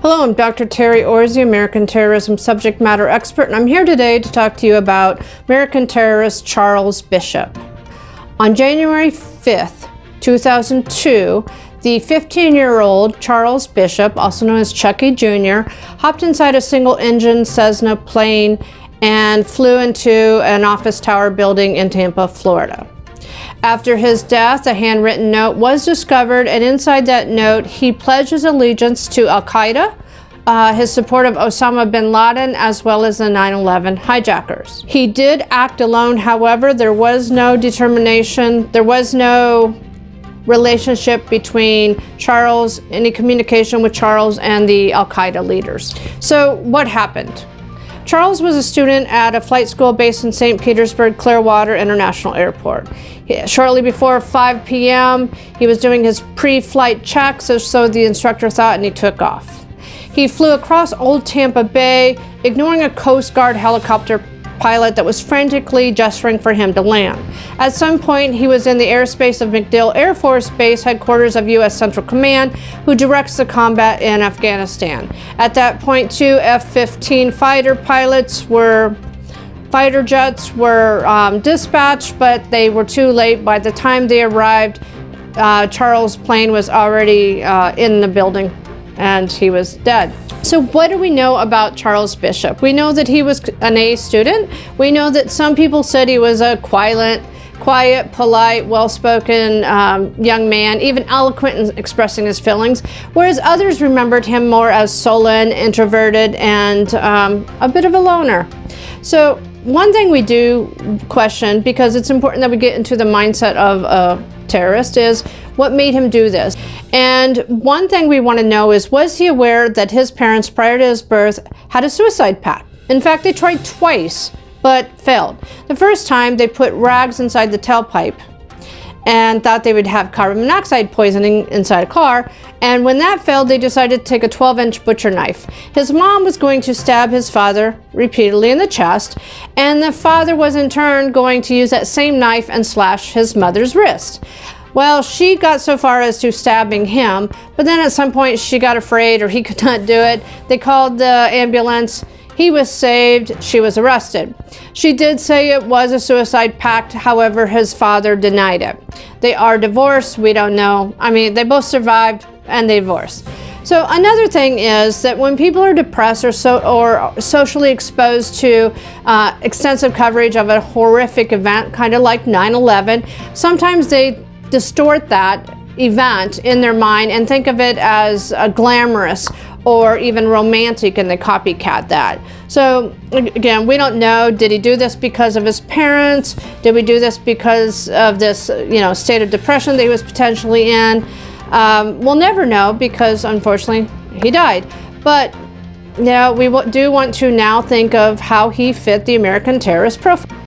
Hello, I'm Dr. Terry Orsi, American terrorism subject matter expert, and I'm here today to talk to you about American terrorist Charles Bishop. On January 5th, 2002, the 15-year-old Charles Bishop, also known as Chucky Jr., hopped inside a single-engine Cessna plane and flew into an office tower building in Tampa, Florida. After his death, a handwritten note was discovered, and inside that note, he pledged his allegiance to Al-Qaeda, his support of Osama bin Laden, as well as the 9/11 hijackers. He did act alone, however, there was no determination, there was no relationship between Charles, any communication with Charles and the Al-Qaeda leaders. So what happened? Charles was a student at a flight school based in St. Petersburg Clearwater International Airport. Shortly before 5 p.m., he was doing his pre-flight checks, so the instructor thought, and he took off. He flew across Old Tampa Bay, ignoring a Coast Guard helicopter pilot that was frantically gesturing for him to land. At some point, he was in the airspace of MacDill Air Force Base, headquarters of U.S. Central Command, who directs the combat in Afghanistan. At that point, two F-15 fighter jets were dispatched, but they were too late. By the time they arrived, Charles' plane was already in the building, and he was dead. So what do we know about Charles Bishop? We know that he was an A student. We know that some people said he was a quiet, polite, well-spoken young man, even eloquent in expressing his feelings, whereas others remembered him more as sullen, introverted, and a bit of a loner. So one thing we do question, because it's important that we get into the mindset of a terrorist, is what made him do this. And one thing we want to know is, was he aware that his parents prior to his birth had a suicide pact? In fact, they tried twice but failed. The first time they put rags inside the tailpipe and thought they would have carbon monoxide poisoning inside a car, and when that failed, they decided to take a 12-inch butcher knife. His mom was going to stab his father repeatedly in the chest, and the father was in turn going to use that same knife and slash his mother's wrist. Well, she got so far as to stabbing him, but then at some point she got afraid, or he could not do it. They called the ambulance. He was saved. She was arrested. She did say it was a suicide pact. Or his father denied it. They are divorced. We don't know. I mean, they both survived and they divorced. So another thing is that when people are depressed or socially exposed to extensive coverage of a horrific event, kind of like 9/11, sometimes they distort that event in their mind and think of it as glamorous or even romantic, and they copycat that. So again, we don't know, did he do this because of his parents? Did we do this because of this state of depression that he was potentially in? We'll never know, because unfortunately he died. But we do want to now think of how he fit the American terrorist profile.